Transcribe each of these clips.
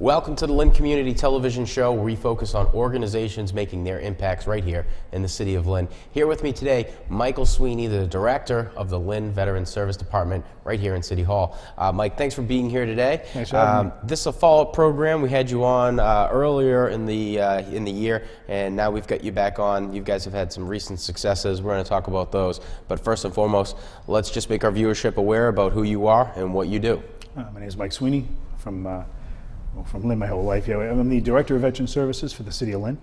Welcome to the Lynn Community Television Show, where we focus on organizations making their impacts right here in the City of Lynn. Here with me today, Michael Sweeney, the Director of the Lynn Veteran Service Department right here in City Hall. Mike, thanks for being here today. Thanks for having me. This is a follow-up program. We had you on earlier in the year, and now we've got you back on. You guys have had some recent successes. We're going to talk about those. But first and foremost, let's just make our viewership aware about who you are and what you do. My name is Mike Sweeney from Lynn my whole life. Yeah, I'm the Director of Veteran Services for the City of Lynn.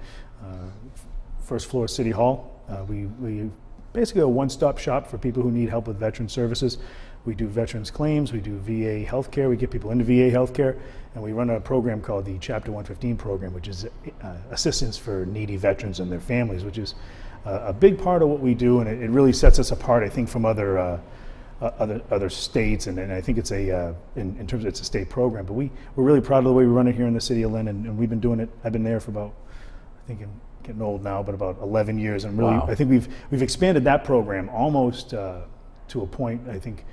First floor City Hall. We basically a one-stop shop for people who need help with veteran services. We do veterans claims, we do VA healthcare, we get people into VA healthcare, and we run a program called the Chapter 115 program, which is assistance for needy veterans and their families, which is a big part of what we do, and it really sets us apart, I think, from other states, and I think it's in terms of it's a state program, but we're really proud of the way we run it here in the City of Lynn, and we've been doing it. I've been there for about, I think I'm getting old now, but about 11 years, and really, wow. I think we've expanded that program almost to a point. I think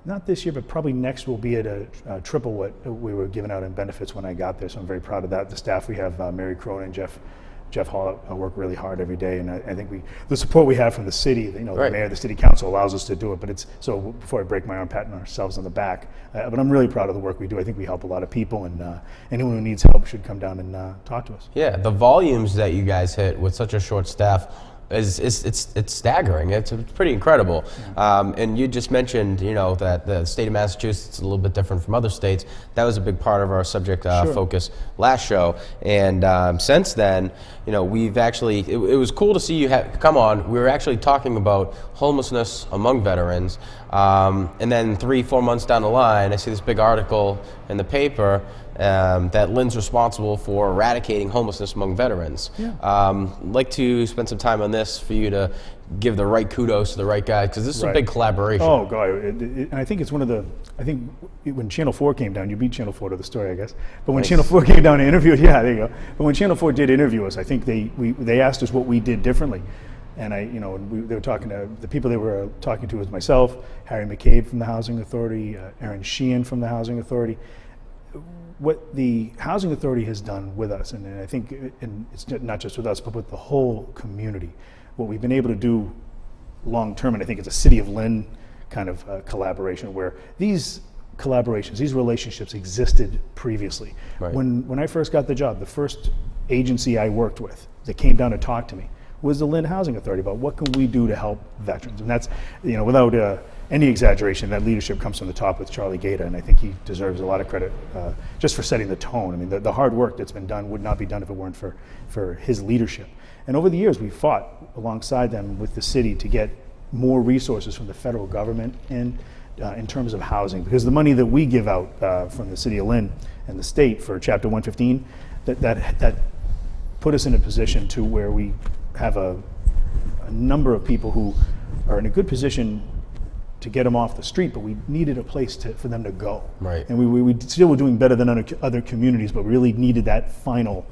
not this year, but probably next we'll be at a triple what we were giving out in benefits when I got there. So I'm very proud of that. The staff we have, Mary Cronin and Jeff Hall, work really hard every day, and I think the support we have from the city, right. The mayor, the city council allows us to do it. But it's so before I break my arm, patting ourselves on the back. But I'm really proud of the work we do. I think we help a lot of people, and anyone who needs help should come down and talk to us. Yeah, the volumes that you guys hit with such a short staff it's staggering. It's pretty incredible. Yeah. And you just mentioned, that the state of Massachusetts is a little bit different from other states. That was a big part of our subject focus last show. And since then, we've actually, it was cool to see you come on. We were actually talking about homelessness among veterans. And then 3-4 months down the line, I see this big article in the paper that Lynn's responsible for eradicating homelessness among veterans. Yeah. I'd like to spend some time on this for you to give the right kudos to the right guy, because this is a big collaboration. Oh, God. And I think it's I think when Channel 4 came down, you beat Channel 4 to the story, I guess. But when Channel 4 came down to interview, yeah, there you go. But when Channel 4 did interview us, I think they asked us what we did differently. And they were talking to, the people they were talking to was myself, Harry McCabe from the Housing Authority, Aaron Sheehan from the Housing Authority. What the Housing Authority has done with us, and I think it's not just with us, but with the whole community, what we've been able to do long term, and I think it's a City of Lynn kind of collaboration, where these collaborations, these relationships existed previously. Right. When I first got the job, the first agency I worked with that came down to talk to me was the Lynn Housing Authority about what can we do to help veterans. And that's, without any exaggeration, that leadership comes from the top with Charlie Gaeta, and I think he deserves a lot of credit just for setting the tone. I mean, the hard work that's been done would not be done if it weren't for his leadership. And over the years, we fought alongside them with the city to get more resources from the federal government in terms of housing, because the money that we give out from the City of Lynn and the state for Chapter 115, that put us in a position to where we have a number of people who are in a good position to get them off the street, but we needed a place for them to go. Right. And we still were doing better than other communities, but really needed that final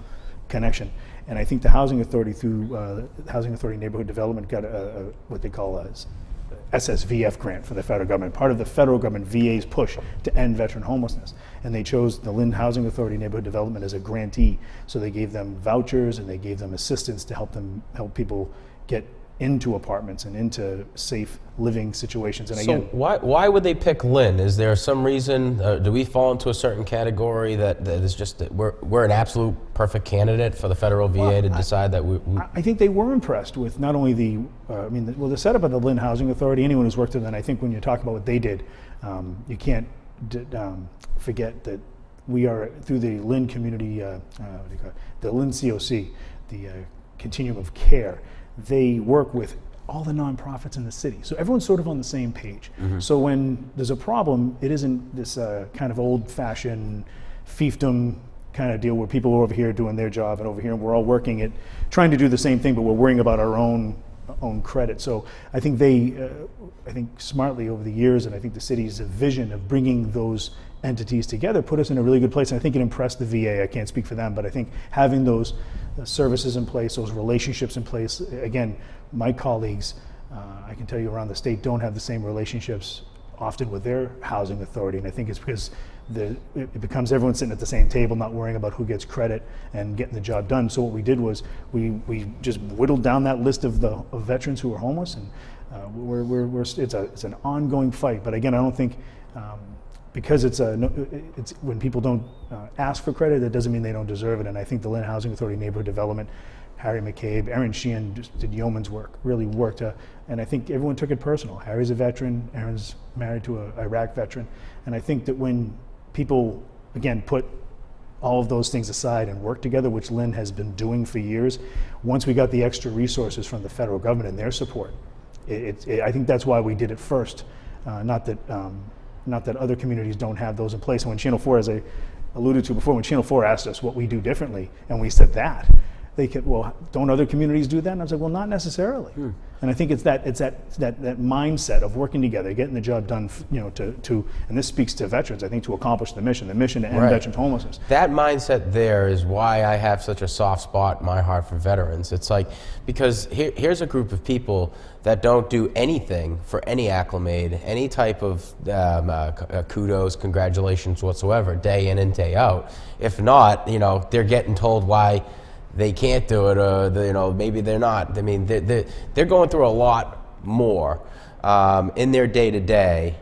connection. And I think the Housing Authority, through the Housing Authority Neighborhood Development, got what they call a SSVF grant from the federal government, part of the federal government VA's push to end veteran homelessness. And they chose the Lynn Housing Authority Neighborhood Development as a grantee. So they gave them vouchers and they gave them assistance to help people get into apartments and into safe living situations. And so why would they pick Lynn? Is there some reason? Do we fall into a certain category that is just that we're an absolute perfect candidate for the federal VA to decide that we? I think they were impressed with not only the setup of the Lynn Housing Authority. Anyone who's worked with them, I think when you talk about what they did, you can't forget that we are through the Lynn Community, the Lynn COC, the Continuum of Care. They work with all the nonprofits in the city. So everyone's sort of on the same page. Mm-hmm. So when there's a problem, it isn't this kind of old-fashioned fiefdom kind of deal where people are over here doing their job and over here and we're all working it, trying to do the same thing, but we're worrying about our own credit. So I think I think smartly over the years, and I think the city's vision of bringing those entities together put us in a really good place. And I think it impressed the VA. I can't speak for them, but I think having those services in place, those relationships in place, again, my colleagues, I can tell you around the state, don't have the same relationships often with their housing authority, and I think it's because it becomes everyone sitting at the same table, not worrying about who gets credit and getting the job done. So what we did was we just whittled down that list of veterans who are homeless, and it's an ongoing fight. But again, I don't think because it's when people don't ask for credit, that doesn't mean they don't deserve it. And I think the Lynn Housing Authority Neighborhood Development, Harry McCabe, Erin Sheehan just did yeoman's work, really worked. And I think everyone took it personal. Harry's a veteran, Erin's married to an Iraq veteran. And I think that when people, again, put all of those things aside and work together, which Lynn has been doing for years, once we got the extra resources from the federal government and their support, I think that's why we did it first. Not that other communities don't have those in place. And when Channel 4, as I alluded to before, when Channel 4 asked us what we do differently, and we said that, they could, well, don't other communities do that? And I was like, well, not necessarily. And I think it's that mindset of working together, getting the job done, to and this speaks to veterans, I think, to accomplish the mission to end veterans homelessness. That mindset there is why I have such a soft spot in my heart for veterans. It's like, because here's a group of people that don't do anything for any acclimate, any type of kudos, congratulations whatsoever, day in and day out. If not, they're getting told why they can't do it, or maybe they're not. I mean, they're going through a lot more in their day to day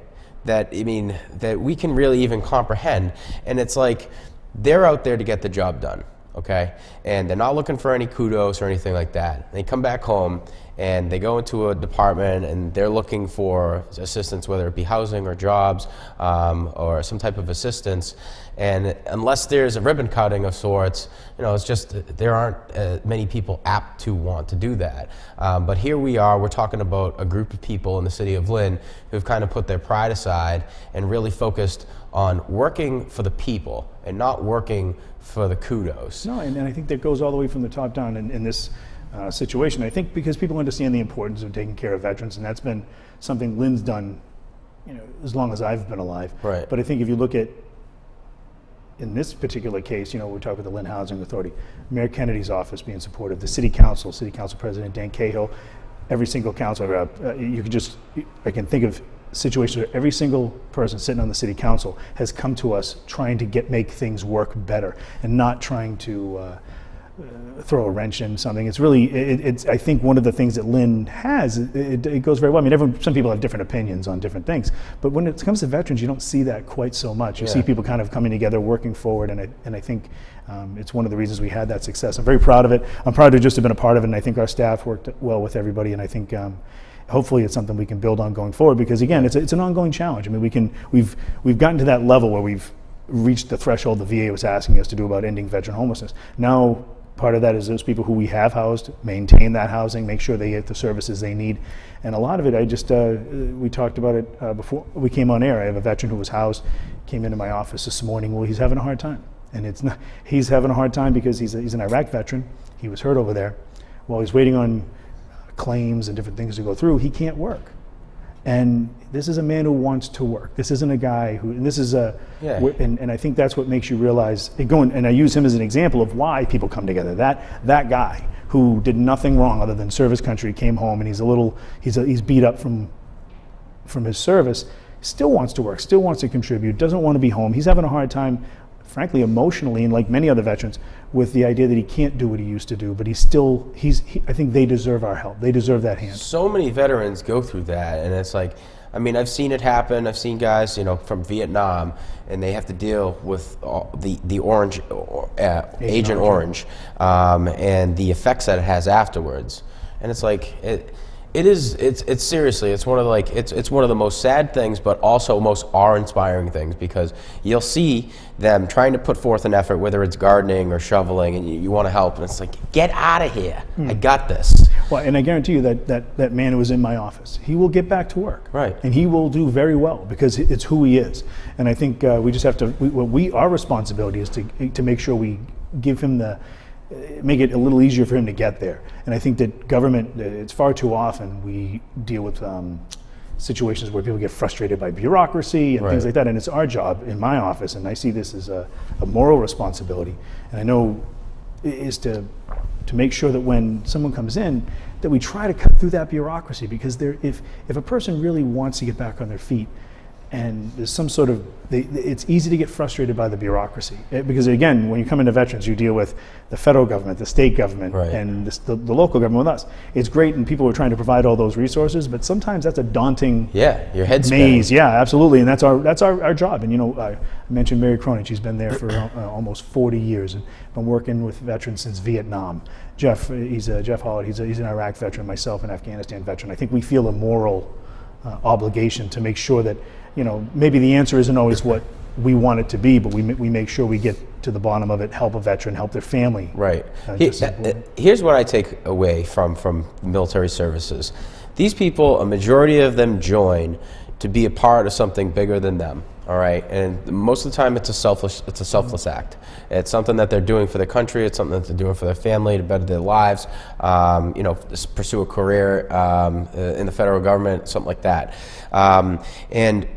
that we can really even comprehend. And it's like they're out there to get the job done, okay? And they're not looking for any kudos or anything like that. They come back home and they go into a department and they're looking for assistance, whether it be housing or jobs or some type of assistance. And unless there's a ribbon cutting of sorts, it's just there aren't many people apt to want to do that. But here we are, we're talking about a group of people in the City of Lynn who've kind of put their pride aside and really focused on working for the people and not working for the kudos. No, and I think that goes all the way from the top down in this situation. I think because people understand the importance of taking care of veterans, and that's been something Lynn's done, as long as I've been alive. Right. But I think if you look at, in this particular case, we talk about the Lynn Housing Authority, Mayor Kennedy's office being supportive, the City Council President Dan Cahill, every single councilor, I can think of situations where every single person sitting on the City Council has come to us trying to make things work better and not trying to throw a wrench in something. It's really, I think one of the things that Lynn has, it goes very well. I mean, some people have different opinions on different things, but when it comes to veterans, you don't see that quite so much. You see people kind of coming together, working forward, and I think it's one of the reasons we had that success. I'm very proud of it. I'm proud to just have been a part of it, and I think our staff worked well with everybody, and I think hopefully it's something we can build on going forward, because again, it's an ongoing challenge. I mean, we've gotten to that level where we've reached the threshold the VA was asking us to do about ending veteran homelessness. Now, part of that is those people who we have housed, maintain that housing, make sure they get the services they need. And a lot of it, we talked about it before we came on air. I have a veteran who was housed, came into my office this morning. Well, he's having a hard time. And he's having a hard time because he's an Iraq veteran. He was hurt over there. While he's waiting on claims and different things to go through, he can't work. And this is a man who wants to work. This isn't a guy who, and this is and I think that's what makes you realize, and I use him as an example of why people come together. That guy who did nothing wrong other than serve his country, came home, and he's beat up from his service, still wants to work, still wants to contribute, doesn't want to be home. He's having a hard time, frankly, emotionally, and like many other veterans, with the idea that he can't do what he used to do, but I think they deserve our help. They deserve that hand. So many veterans go through that, and it's like, I've seen it happen. I've seen guys, from Vietnam, and they have to deal with the orange, Agent Orange, and the effects that it has afterwards. And it's like, it's seriously, it's one of the most sad things, but also most awe-inspiring things, because you'll see them trying to put forth an effort, whether it's gardening or shoveling, and you want to help, and it's like, get out of here. I got this. Well, and I guarantee you that man who was in my office, he will get back to work. Right. And he will do very well, because it's who he is. And I think we just have to, our responsibility is to make sure we give him make it a little easier for him to get there. And I think that government, it's far too often we deal with situations where people get frustrated by bureaucracy and things like that. And it's our job in my office, and I see this as a moral responsibility. And I know is to make sure that when someone comes in, that we try to cut through that bureaucracy, because if a person really wants to get back on their feet, and there's some sort of, it's easy to get frustrated by the bureaucracy. Because again, when you come into veterans, you deal with the federal government, the state government, right. and the local government with us. It's great, and people are trying to provide all those resources, but sometimes that's a daunting your head's spinning. maze. Yeah, absolutely, and that's our job. And I mentioned Mary Cronin. She's been there for almost 40 years and been working with veterans since Vietnam. Jeff Hollett, he's an Iraq veteran, myself an Afghanistan veteran. I think we feel a moral obligation to make sure that, maybe the answer isn't always what we want it to be, but we make sure we get to the bottom of it, help a veteran, help their family. Right. Here's what I take away from military services. These people, a majority of them join to be a part of something bigger than them. All right, and most of the time it's a selfless act. It's something that they're doing for their country. It's something that they're doing for their family to better their lives. Pursue a career in the federal government, something like that. And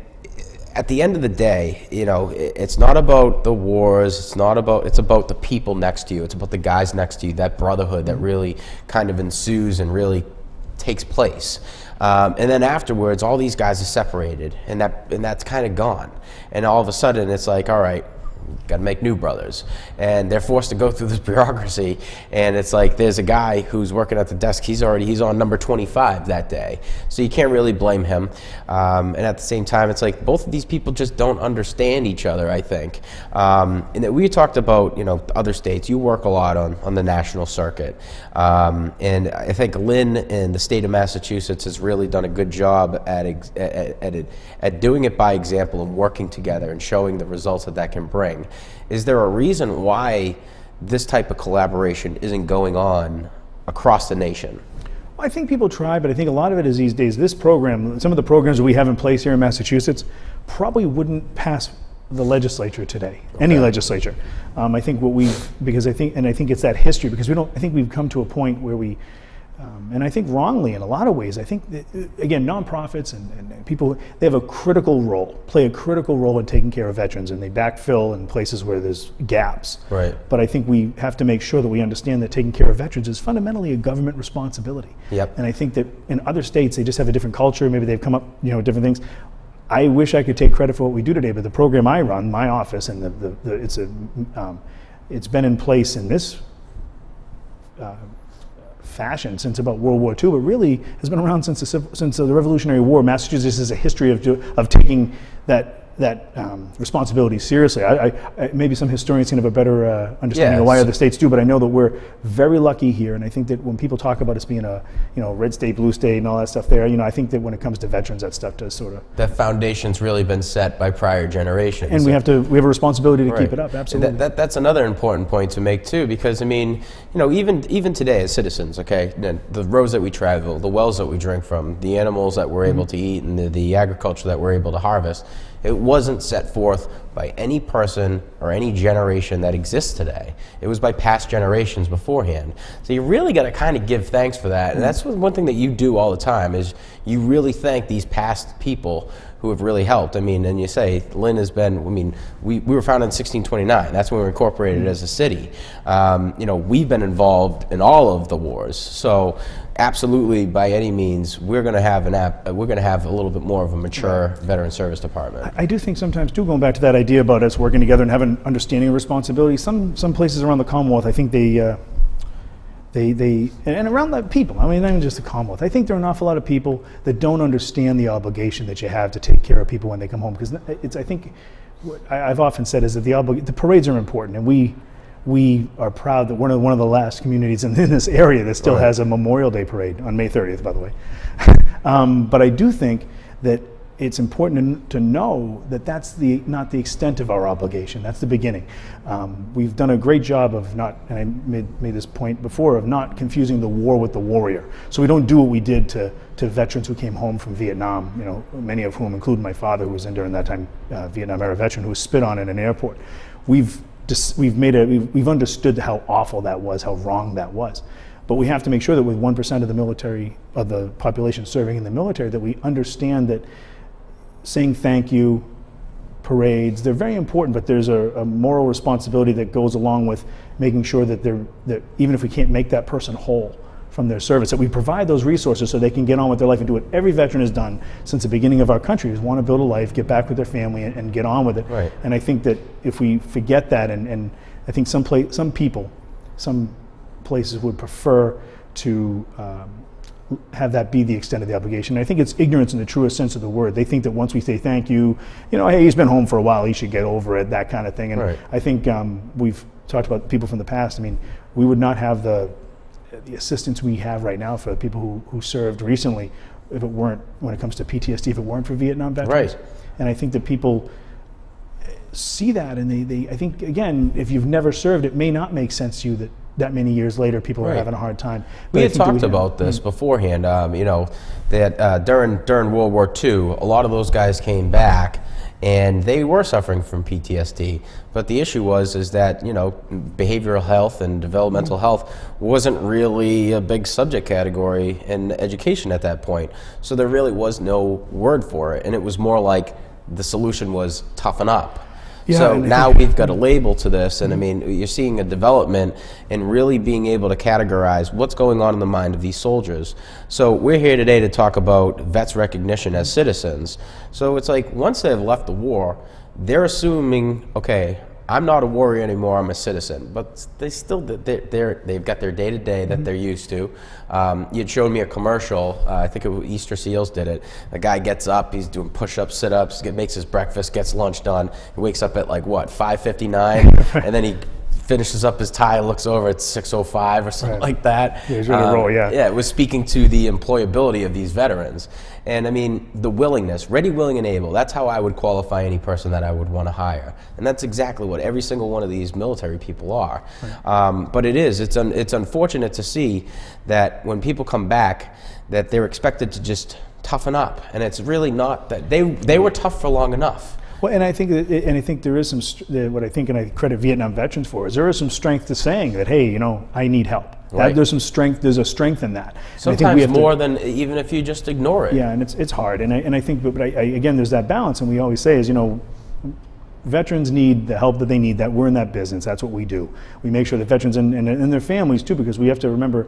at the end of the day, it's not about the wars. It's about the people next to you. It's about the guys next to you. That brotherhood that really kind of ensues and really takes place. And then afterwards, all these guys are separated, and that's kind of gone. And all of a sudden, it's like, all right, got to make new brothers, and they're forced to go through this bureaucracy. And it's like, there's a guy who's working at the desk. He's on number 25 that day, so you can't really blame him. And at the same time, it's like both of these people just don't understand each other, I think. And that we talked about, other states. You work a lot on the national circuit, and I think Lynn and the state of Massachusetts has really done a good job at doing it by example and working together and showing the results that can bring. Is there a reason why this type of collaboration isn't going on across the nation? I think people try, but I think a lot of it is these days, this program, some of the programs that we have in place here in Massachusetts probably wouldn't pass the legislature today, any legislature. I think I think it's that history, because I think we've come to a point where and I think wrongly in a lot of ways, I think that, again, nonprofits and people, they have play a critical role in taking care of veterans, and they backfill in places where there's gaps. Right. But I think we have to make sure that we understand that taking care of veterans is fundamentally a government responsibility. Yep. And I think that in other states, they just have a different culture. Maybe they've come up, different things. I wish I could take credit for what we do today, but the program I run, my office, and it's been in place in this fashion since about World War II, but really has been around since the Revolutionary War. Massachusetts has a history of taking that responsibility seriously. Maybe some historians can have a better understanding of why other states do, but I know that we're very lucky here, and I think that when people talk about us being a red state, blue state, and all that stuff there, I think that when it comes to veterans, that stuff does sort of. That foundation's really been set by prior generations, and we have a responsibility to keep it up. Absolutely. That's another important point to make too, because even today as citizens, okay, the roads that we travel, the wells that we drink from, the animals that we're able to eat, and the agriculture that we're able to harvest. It wasn't set forth by any person or any generation that exists today. It was by past generations beforehand. So you really got to kind of give thanks for that. And that's one thing that you do all the time, is you really thank these past people who have really helped. And you say, Lynn has been, we were founded in 1629. That's when we were incorporated as a city. We've been involved in all of the wars. So absolutely, by any means, we're going to have a little bit more of a mature veteran service department. I do think sometimes too, going back to that idea about us working together and having an understanding of responsibility. Some places around the Commonwealth, I think they and around the people. Not even just the Commonwealth. I think there are an awful lot of people that don't understand the obligation that you have to take care of people when they come home. Because I think what I've often said is that the parades are important, and we are proud that one of the last communities in this area that still has a Memorial Day parade on May 30th, by the way. But I do think that it's important to know that that's not the extent of our obligation. That's the beginning. We've done a great job of not, and I made this point before, of not confusing the war with the warrior. So we don't do what we did to veterans who came home from Vietnam, many of whom, including my father, who was in during that time, Vietnam era veteran, who was spit on in an airport. We've understood how awful that was, how wrong that was. But we have to make sure that with 1% of the population serving in the military, that we understand that saying thank you, parades, they're very important, but there's a moral responsibility that goes along with making sure that even if we can't make that person whole from their service, that we provide those resources so they can get on with their life and do what every veteran has done since the beginning of our country, is want to build a life, get back with their family, and get on with it. Right. And I think that if we forget that, and I think some people, some places would prefer to have that be the extent of the obligation. And I think it's ignorance in the truest sense of the word. They think that once we say thank you, hey, he's been home for a while, he should get over it, that kind of thing. And right. I think we've talked about people from the past. I mean, we would not have the assistance we have right now for the people who served recently if it weren't, when it comes to PTSD, if it weren't for Vietnam veterans. Right. And I think that people see that, and they I think, again, if you've never served, it may not make sense to you that many years later people are Right. having a hard time. We But I had think that talked about this beforehand, that during World War II, a lot of those guys came back and they were suffering from PTSD. But the issue is that, behavioral health and developmental health wasn't really a big subject category in education at that point. So there really was no word for it. And it was more like the solution was toughen up. Yeah, so and now we've got a label to this, and I mean, you're seeing a development in really being able to categorize what's going on in the mind of these soldiers. So we're here today to talk about vets recognition as citizens. So it's like, once they've left the war, they're assuming, okay, I'm not a warrior anymore, I'm a citizen. But they still, they've got their day-to-day that they're used to. You'd showed me a commercial, I think Easter Seals did it. The guy gets up, he's doing push-ups, sit-ups, makes his breakfast, gets lunch done. He wakes up at 5:59, and then he finishes up his tie, looks over, it's 6:05 or something like that. Yeah, he's ready to roll, yeah. Yeah, it was speaking to the employability of these veterans. And I mean, the willingness, ready, willing, and able, that's how I would qualify any person that I would want to hire. And that's exactly what every single one of these military people are. Right. But it's unfortunate to see that when people come back, that they're expected to just toughen up. And it's really not that. They were tough for long enough. Well, and I think there is some, what I think, and I credit Vietnam veterans for, is there is some strength to saying that, hey, I need help. Right. There's some strength. There's a strength in that. Sometimes more than even if you just ignore it. Yeah, and it's hard. And I think, but again, there's that balance. And we always say is, veterans need the help that they need. That we're in that business. That's what we do. We make sure that veterans and their families too, because we have to remember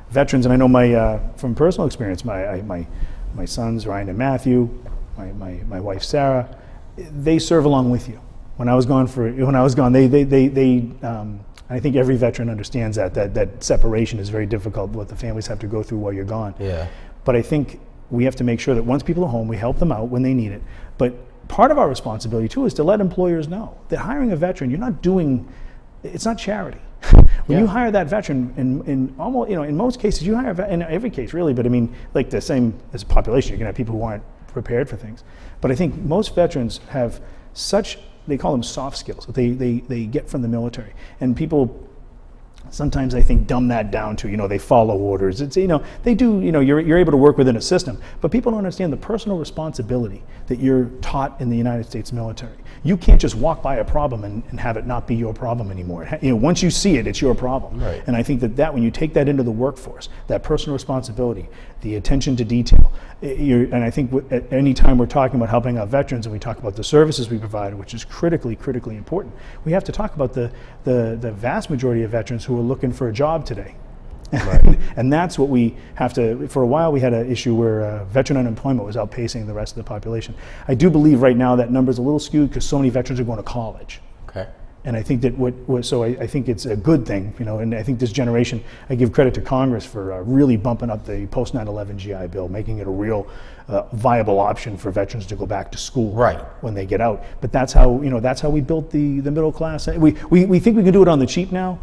veterans. And I know from personal experience, my sons Ryan and Matthew, my wife Sarah, they serve along with you. When I was gone, I think every veteran understands that separation is very difficult, what the families have to go through while you're gone. Yeah. But I think we have to make sure that once people are home, we help them out when they need it. But part of our responsibility too is to let employers know that hiring a veteran, it's not charity. When you hire that veteran, in most cases, you hire in every case really, but I mean, like the same as a population, you're gonna have people who aren't prepared for things. But I think most veterans have they call them soft skills that they get from the military. And people sometimes, I think, dumb that down to, they follow orders. It's, they do, you're able to work within a system, but people don't understand the personal responsibility that you're taught in the United States military. You can't just walk by a problem and have it not be your problem anymore. Once you see it, it's your problem. Right. And I think that when you take that into the workforce, that personal responsibility, the attention to detail, and I think at any time we're talking about helping out veterans and we talk about the services we provide, which is critically important, we have to talk about the vast majority of veterans who are looking for a job today. Right. And that's what we have to, for a while we had an issue where veteran unemployment was outpacing the rest of the population. I do believe right now that number's a little skewed because so many veterans are going to college. Okay. And I think that I think it's a good thing, and I think this generation, I give credit to Congress for really bumping up the post 9/11 GI Bill, making it a real viable option for veterans to go back to school when they get out. But that's how we built the middle class. We think we can do it on the cheap now,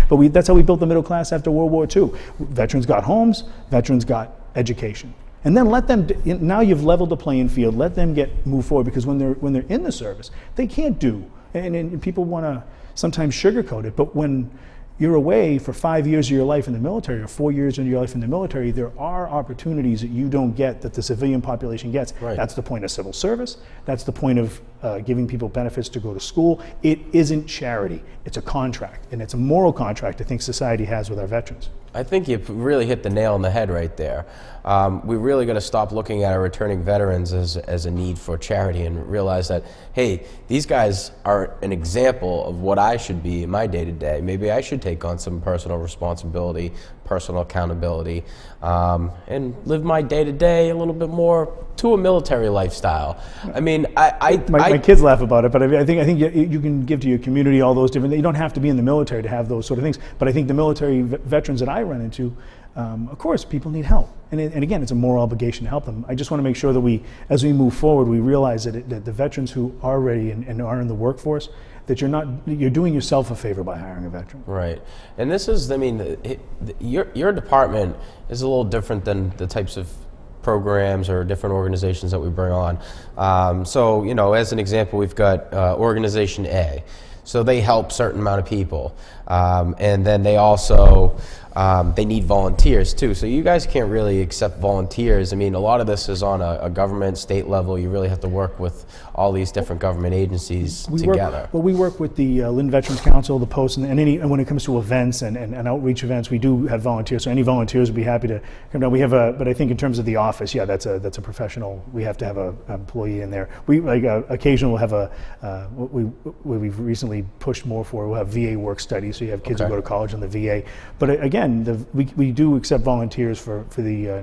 but that's how we built the middle class after World War II. Veterans got homes, veterans got education. And then let them, now you've leveled the playing field, let them move forward, because when they're in the service, they can't do. And people want to sometimes sugarcoat it, but when you're away for 5 years of your life in the military or 4 years of your life in the military, there are opportunities that you don't get that the civilian population gets. Right. That's the point of civil service. That's the point of giving people benefits to go to school. It isn't charity. It's a contract, and it's a moral contract I think society has with our veterans. I think you really hit the nail on the head right there. We really got to stop looking at our returning veterans as a need for charity and realize that, hey, these guys are an example of what I should be in my day-to-day. Maybe I should take on some personal responsibility, personal accountability, and live my day-to-day a little bit more to a military lifestyle. I mean, my kids laugh about it, but I think you can give to your community all those different. You don't have to be in the military to have those sort of things. But I think the military veterans that I run into, of course, people need help, and again, it's a moral obligation to help them. I just want to make sure that as we move forward, we realize that the veterans who are ready and are in the workforce, that you're doing yourself a favor by hiring a veteran. Right, and this is, I mean, your department is a little different than the types of programs or different organizations that we bring on. So, you know, as an example, we've got Organization A. So they help a certain amount of people, and then they also they need volunteers too. So you guys can't really accept volunteers. I mean, a lot of this is on a government, state level. You really have to work with all these different government agencies together. We work with the Lynn Veterans Council, the Post, and when it comes to events and outreach events, we do have volunteers. So any volunteers would be happy to come down. We have but I think in terms of the office, yeah, that's a professional. We have to have an employee in there. We occasionally will have we've recently pushed more for. We'll have VA work studies. So you have kids who go to college in the VA. But again, we do accept volunteers for the.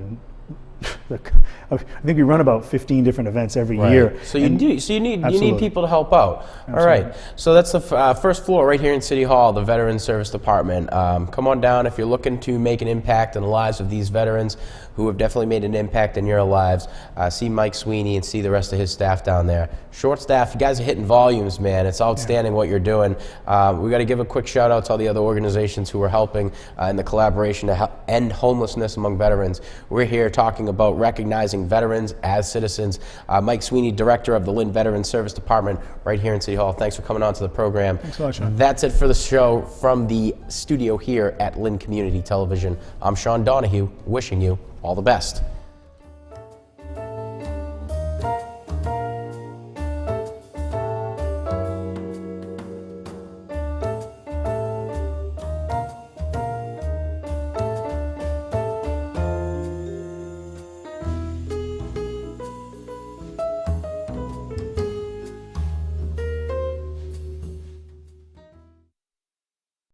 I think we run about 15 different events every year. So you need people to help out. Absolutely. All right. So that's the first floor right here in City Hall, the Veterans Service Department. Come on down if you're looking to make an impact in the lives of these veterans who have definitely made an impact in your lives. See Mike Sweeney and see the rest of his staff down there. Short staff, you guys are hitting volumes, man. It's outstanding what you're doing. We got to give a quick shout out to all the other organizations who are helping in the collaboration to end homelessness among veterans. We're here talking about recognizing veterans as citizens. Mike Sweeney, director of the Lynn Veterans Service Department, right here in City Hall. Thanks for coming on to the program. Thanks a lot, Sean. That's it for the show from the studio here at Lynn Community Television. I'm Sean Donahue, wishing you all the best.